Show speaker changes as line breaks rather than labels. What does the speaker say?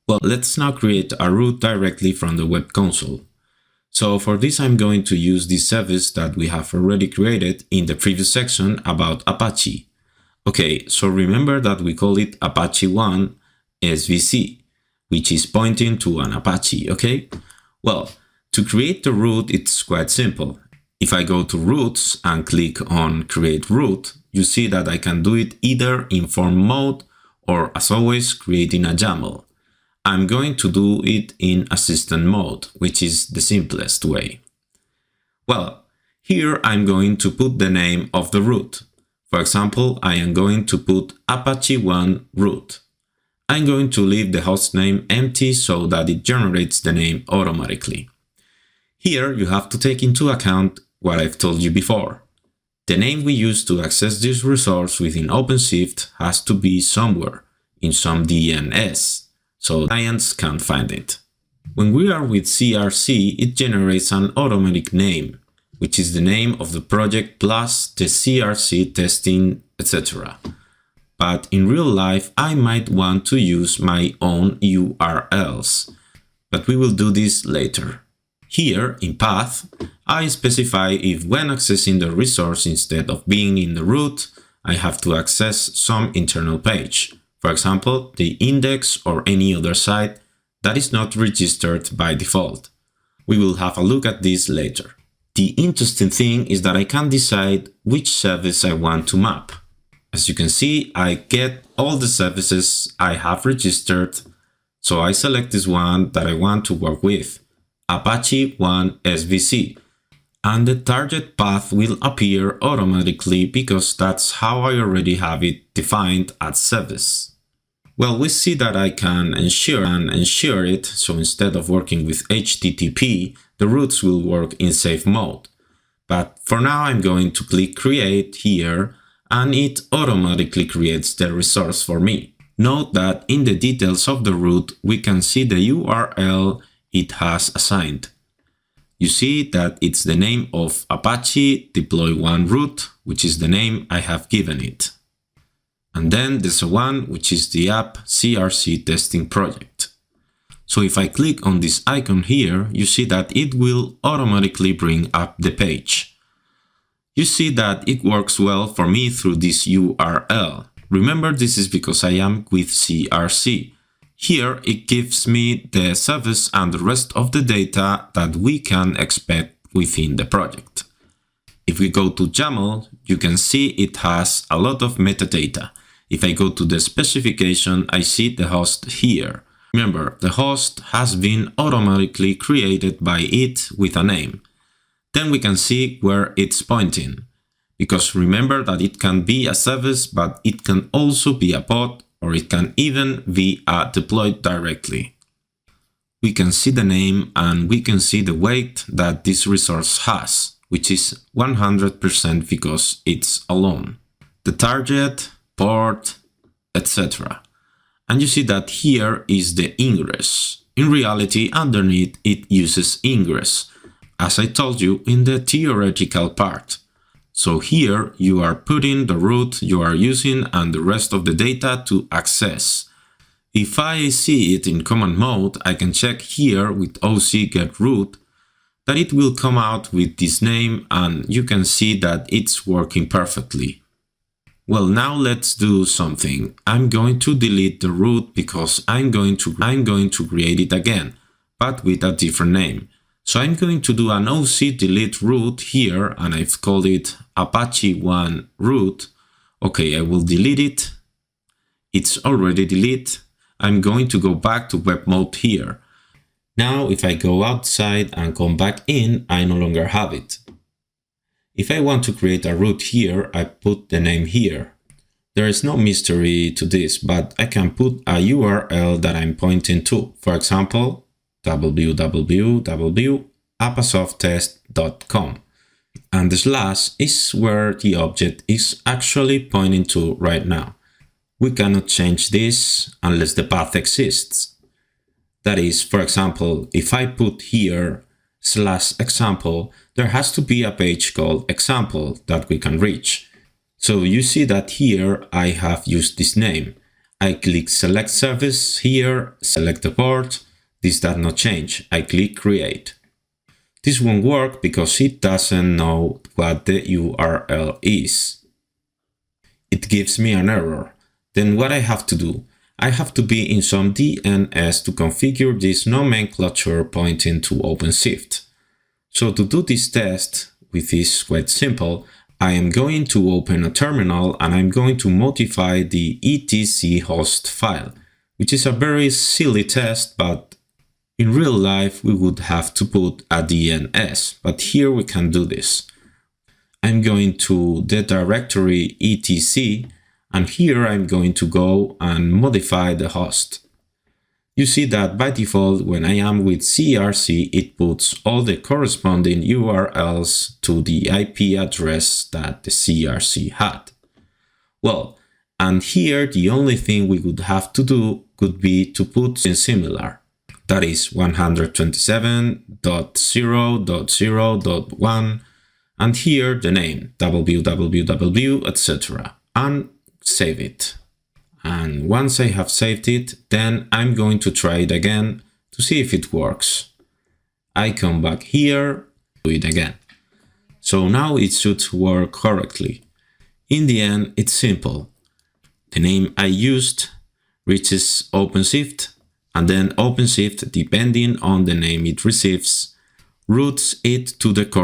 Well, let's now create a root directly from the web console. So for this, I'm going to use this service that we have already created in the previous section about Apache. Okay, so remember that we call it Apache 1 SVC, which is pointing to an Apache, okay? Well, to create the root, it's quite simple. If I go to roots and click on create root, you see that I can do it either in form mode or, as always, creating a YAML. I'm going to do it in assistant mode, which is the simplest way. Well, here I'm going to put the name of the root. For example, I am going to put Apache 1 root. I'm going to leave the host name empty so that it generates the name automatically. Here you have to take into account what I've told you before. The name we use to access this resource within Openshift has to be somewhere in some DNS, so clients can't find it. When we are with CRC, it generates an automatic name, which is the name of the project plus the CRC testing, etc. But in real life, I might want to use my own URLs, but we will do this later. Here, in path, I specify if when accessing the resource instead of being in the root, I have to access some internal page. For example, the index or any other site that is not registered by default. We will have a look at this later. The interesting thing is that I can decide which service I want to map. As you can see, I get all the services I have registered, so I select this one that I want to work with, Apache 1 SVC, and the target path will appear automatically because that's how I already have it defined as service. Well, we see that I can ensure it, so instead of working with HTTP, the roots will work in safe mode. But for now, I'm going to click create here, and it automatically creates the resource for me. Note that in the details of the root, we can see the URL it has assigned. You see that it's the name of Apache deploy 1 root, which is the name I have given it. And then there's a one, which is the app CRC testing project. So if I click on this icon here, you see that it will automatically bring up the page. You see that it works well for me through this URL. Remember, this is because I am with CRC. Here it gives me the service and the rest of the data that we can expect within the project. If we go to YAML, you can see it has a lot of metadata. If I go to the specification, I see the host here. Remember, the host has been automatically created by it with a name. Then we can see where it's pointing. Because remember that it can be a service, but it can also be a pod, or it can even be deployed directly. We can see the name and we can see the weight that this resource has, which is 100% because it's alone. The target, port, etc. And you see that here is the ingress. In reality, underneath it uses ingress, as I told you in the theoretical part. So here you are putting the root you are using and the rest of the data to access. If I see it in command mode, I can check here with OC get root that it will come out with this name, and you can see that it's working perfectly. Well, now let's do something. I'm going to delete the root because I'm going to create it again, but with a different name. So I'm going to do an OC delete root here, and I've called it Apache 1 root. Okay, I will delete it. It's already deleted. I'm going to go back to web mode here. Now, if I go outside and come back in, I no longer have it. If I want to create a root here, I put the name here. There is no mystery to this, but I can put a URL that I'm pointing to. For example, www.apasofttest.com, and the slash is where the object is actually pointing to right now. We cannot change this unless the path exists. That is, for example, if I put here /example, there has to be a page called example that we can reach. So you see that here I have used this name. I click select service here, select the port. This does not change. I click create. This won't work because it doesn't know what the URL is. It gives me an error. Then what I have to do? I have to be in some DNS to configure this nomenclature pointing to Openshift. So to do this test, which is quite simple, I am going to open a terminal and I'm going to modify the etc host file, which is a very silly test, but in real life we would have to put a DNS, but here we can do this. I'm going to the directory etc, and here I'm going to go and modify the host. You see that by default, when I am with CRC, it puts all the corresponding URLs to the IP address that the CRC had. Well, and here the only thing we would have to do could be to put something similar. That is 127.0.0.1, and here the name www, etc. and save it. And once I have saved it, then I'm going to try it again to see if it works. I come back here, do it again. So now it should work correctly. In the end, it's simple. The name I used reaches Openshift, and then Openshift, depending on the name it receives, routes it to the correct